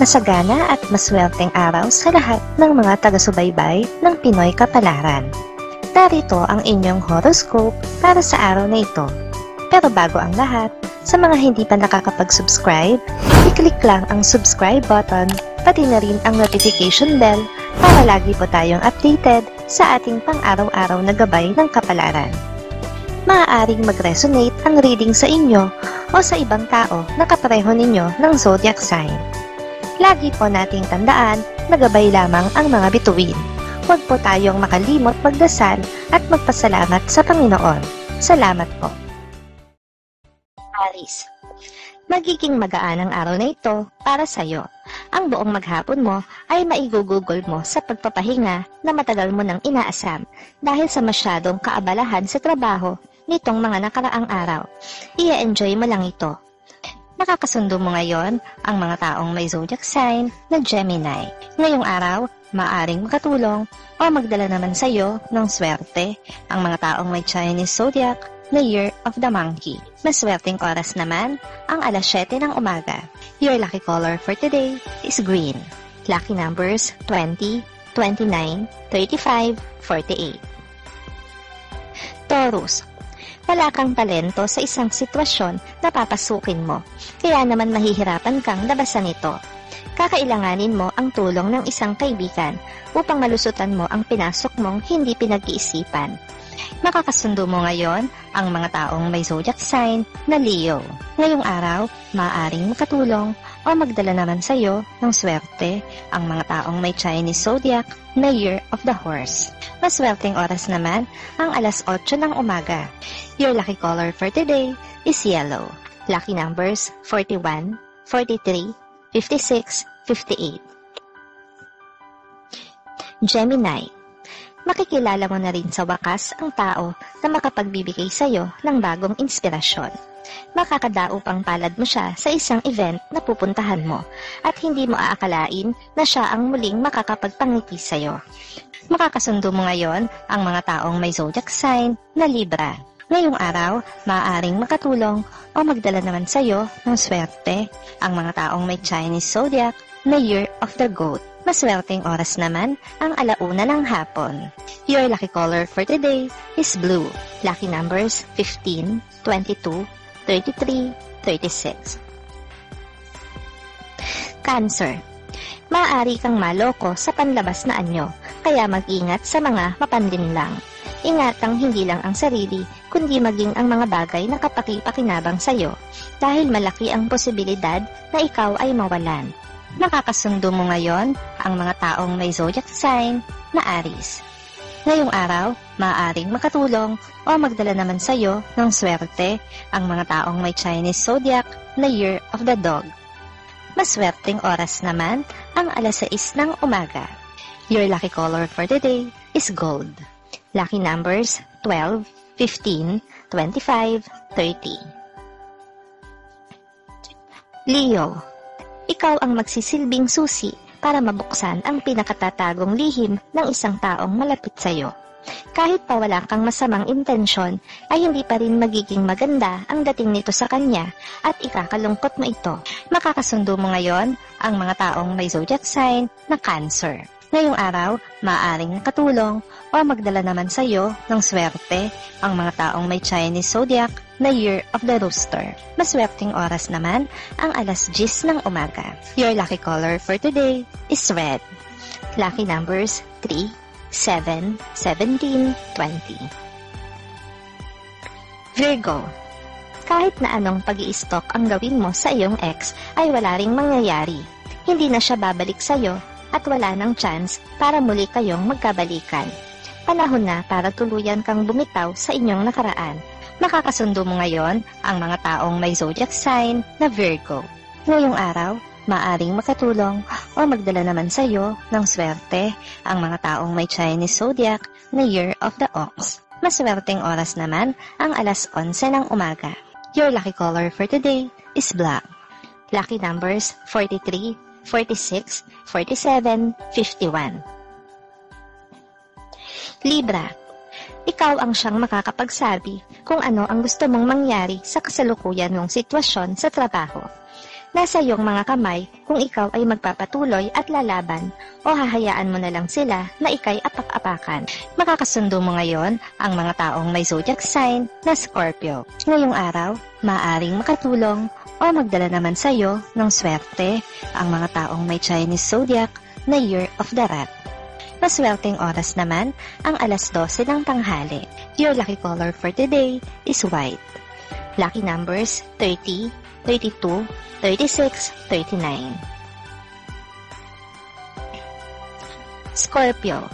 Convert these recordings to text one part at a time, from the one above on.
Masagana at maswerteng araw sa lahat ng mga taga-subaybay ng Pinoy Kapalaran. Narito ang inyong horoscope para sa araw na ito. Pero bago ang lahat, sa mga hindi pa nakakapag-subscribe, i-click lang ang subscribe button, pati na rin ang notification bell para lagi po tayong updated sa ating pang-araw-araw na gabay ng kapalaran. Maaaring mag-resonate ang reading sa inyo o sa ibang tao na kapareho ninyo ng zodiac sign. Lagi po nating tandaan na gabay lamang ang mga bituin. Huwag po tayong makalimot magdasal at magpasalamat sa Panginoon. Salamat po. Aries, magiging magaan ang araw na ito para sa iyo. Ang buong maghapon mo ay maigugugol mo sa pagpapahinga na matagal mo nang inaasam dahil sa masyadong kaabalahan sa trabaho nitong mga nakaraang araw. I-enjoy mo lang ito. Makakasundo mo ngayon ang mga taong may zodiac sign na Gemini. Ngayong araw, maaring makatulong o magdala naman sa iyo ng swerte ang mga taong may Chinese zodiac na Year of the Monkey. Maswerteng oras naman ang alas 7 ng umaga. Your lucky color for today is green. Lucky numbers 20, 29, 35, 48. Taurus, wala kang talento sa isang sitwasyon na papasukin mo, kaya naman mahihirapan kang labasan ito. Kakailanganin mo ang tulong ng isang kaibigan upang malusutan mo ang pinasok mong hindi pinag-iisipan. Makakasundo mo ngayon ang mga taong may zodiac sign na Leo. Ngayong araw, maaaring makatulong o magdala naman sa iyo ng swerte ang mga taong may Chinese zodiac na Year of the Horse. Maswerteng oras naman ang alas 8 ng umaga. Your lucky color for today is yellow. Lucky numbers 41, 43, 56, 58. Gemini, makikilala mo na rin sa wakas ang tao na makapagbibigay sa iyo ng bagong inspirasyon. Makakadaupang palad mo siya sa isang event na pupuntahan mo at hindi mo aakalain na siya ang muling makakapagpangiti sa iyo. Makakasundo mo ngayon ang mga taong may zodiac sign na Libra. Ngayong araw, maaaring makatulong o magdala naman sa iyo ng swerte ang mga taong may Chinese zodiac na Year of the Goat. Maswerteng oras naman ang alauna ng hapon. Your lucky color for today is blue. Lucky numbers 15, 22, 33, 36. Cancer, maaari kang maloko sa panlabas na anyo, kaya mag-ingat sa mga mapanlinlang. Ingatang hindi lang ang sarili, kundi maging ang mga bagay na kapaki-pakinabang sa iyo, dahil malaki ang posibilidad na ikaw ay mawalan. Makakasundo mo ngayon ang mga taong may zodiac sign na Aries. Ngayong araw, maaaring makatulong o magdala naman sa iyo ng swerte ang mga taong may Chinese zodiac na Year of the Dog. Maswerteng oras naman ang alas 6 ng umaga. Your lucky color for today is gold. Lucky numbers 12, 15, 25, 30. Leo, ikaw ang magsisilbing susi para mabuksan ang pinakatatagong lihim ng isang taong malapit sa iyo. Kahit pa wala kang masamang intensyon, ay hindi pa rin magiging maganda ang dating nito sa kanya at ikakalungkot mo ito. Makakasundo mo ngayon ang mga taong may zodiac sign na Cancer. Ngayong araw, maaaring nakatulong o magdala naman sa iyo ng swerte ang mga taong may Chinese zodiac na Year of the Rooster. Maswerteng oras naman ang alas 10 ng umaga. Your lucky color for today is red. Lucky numbers 3, 7, 17, 20. Virgo, kahit na anong pag-i-stalk ang gawin mo sa iyong ex ay wala ring mangyayari. Hindi na siya babalik sa iyo at wala nang chance para muli kayong magkabalikan. Panahon na para tuluyan kang bumitaw sa inyong nakaraan. Makakasundo mo ngayon ang mga taong may zodiac sign na Virgo. Ngayong araw, maaring makatulong o magdala naman sa iyo ng swerte ang mga taong may Chinese zodiac na Year of the Ox. Maswerteng oras naman ang alas 11 ng umaga. Your lucky color for today is black. Lucky numbers 43, 46, 47, 51. Libra, ikaw ang siyang makakapagsabi kung ano ang gusto mong mangyari sa kasalukuyan mong sitwasyon sa trabaho. Nasa iyong mga kamay kung ikaw ay magpapatuloy at lalaban o hahayaan mo na lang sila na ikay apak-apakan. Makakasundo mo ngayon ang mga taong may zodiac sign na Scorpio. Ngayong araw, maaaring makatulong o magdala naman sa iyo ng swerte ang mga taong may Chinese zodiac na Year of the Rat. Maswerteng oras naman ang alas 12 ng tanghali. Your lucky color for today is white. Lucky numbers 30, 32, 36, 39. Scorpio,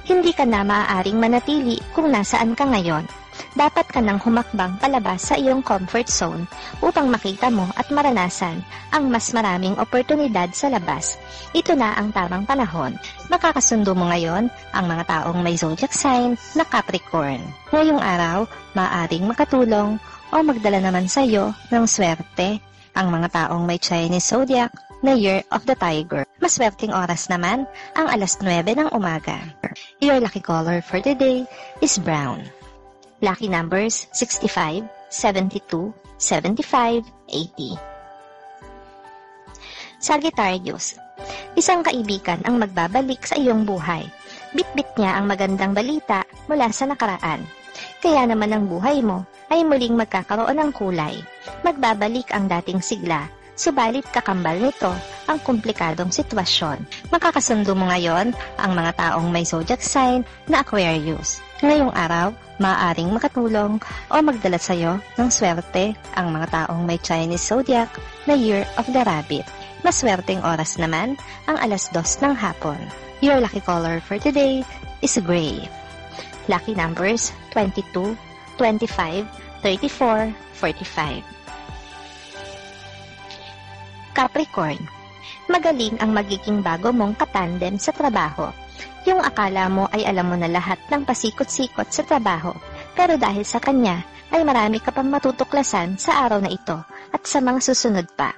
hindi ka na maaaring manatili kung nasaan ka ngayon. Dapat ka nang humakbang palabas sa iyong comfort zone upang makita mo at maranasan ang mas maraming oportunidad sa labas. Ito na ang tamang panahon. Makakasundo mo ngayon ang mga taong may zodiac sign na Capricorn. Ngayong araw, maaaring makatulong o magdala naman sa iyo ng swerte ang mga taong may Chinese zodiac na Year of the Tiger. Maswerteng oras naman ang alas 9 ng umaga. Your lucky color for today is brown. Lucky numbers 65, 72, 75, 80. Sagittarius, isang kaibigan ang magbabalik sa iyong buhay. Bitbit niya ang magandang balita mula sa nakaraan. Kaya naman ang buhay mo ay muling magkakaroon ng kulay. Magbabalik ang dating sigla, subalit kakambal nito ang komplikadong sitwasyon. Makakasundo mo ngayon ang mga taong may zodiac sign na Aquarius. Ngayong araw, maaaring makatulong o magdala sa iyo ng swerte ang mga taong may Chinese zodiac na Year of the Rabbit. Maswerteng oras naman ang alas 2 ng hapon. Your lucky color for today is gray. Lucky numbers 22, 25, 34, 45. Capricorn, magaling ang magiging bago mong katandem sa trabaho. Yung akala mo ay alam mo na lahat ng pasikot-sikot sa trabaho, pero dahil sa kanya ay marami ka pang matutuklasan sa araw na ito at sa mga susunod pa.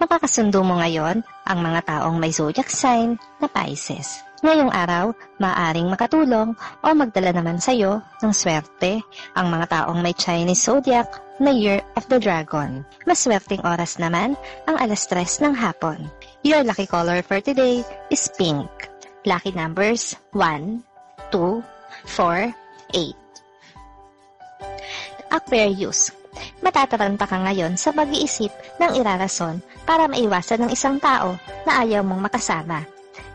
Makakasundo mo ngayon ang mga taong may zodiac sign na Pisces. Ngayong araw, maaaring makatulong o magdala naman sa iyo ng swerte ang mga taong may Chinese zodiac na Year of the Dragon. Maswerteng oras naman ang alas 3 ng hapon. Your lucky color for today is pink. Lucky numbers 1, 2, 4, 8. Aquarius, matataranta ka ngayon sa pag-iisip ng irarason para maiwasan ng isang tao na ayaw mong makasama.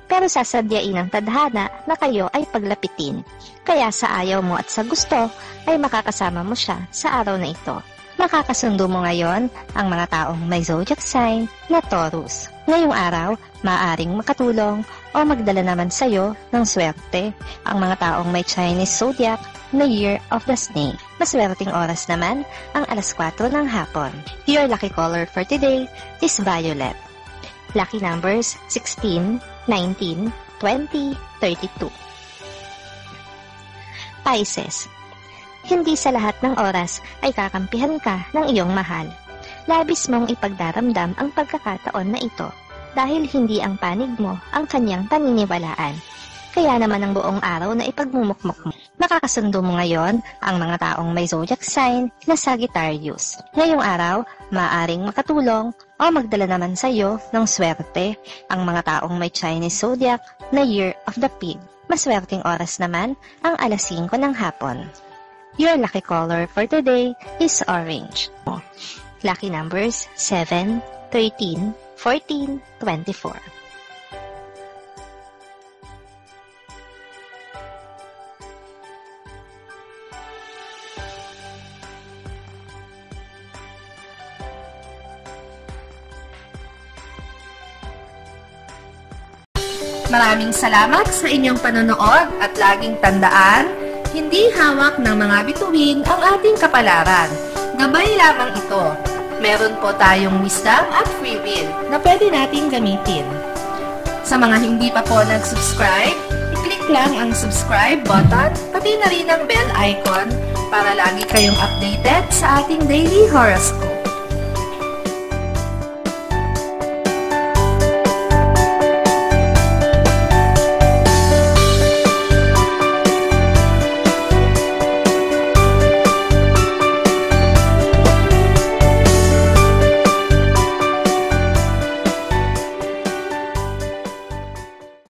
Pero sasadyain ng tadhana na kayo ay paglapitin. Kaya sa ayaw mo at sa gusto ay makakasama mo siya sa araw na ito. Makakasundo mo ngayon ang mga taong may zodiac sign na Taurus. Ngayong araw, maaaring makatulong o magdala naman sa iyo ng swerte ang mga taong may Chinese zodiac na Year of the Snake. Maswerteng oras naman ang alas 4 ng hapon. Your lucky color for today is violet. Lucky numbers 16, 19, 20, 32. Pisces, hindi sa lahat ng oras ay kakampihan ka ng iyong mahal. Labis mong ipagdaramdam ang pagkakataon na ito dahil hindi ang panig mo ang kanyang paniniwalaan. Kaya naman ang buong araw na ipagmumukmuk mo. Makakasundo mo ngayon ang mga taong may zodiac sign na Sagittarius. Ngayong araw, maaaring makatulong o magdala naman sa iyo ng swerte ang mga taong may Chinese zodiac na Year of the Pig. Maswerteng oras naman ang alas 5 ng hapon. Your lucky color for today is orange. Lucky numbers 7, 13, 14, 24. Maraming salamat sa inyong panonood at laging tandaan, hindi hawak ng mga bituin ang ating kapalaran. Gabay lamang ito. Meron po tayong wisdom at free will na pwede nating gamitin. Sa mga hindi pa po nag-subscribe, i-click lang ang subscribe button, pati na rin ang bell icon para lagi kayong updated sa ating daily horoscope.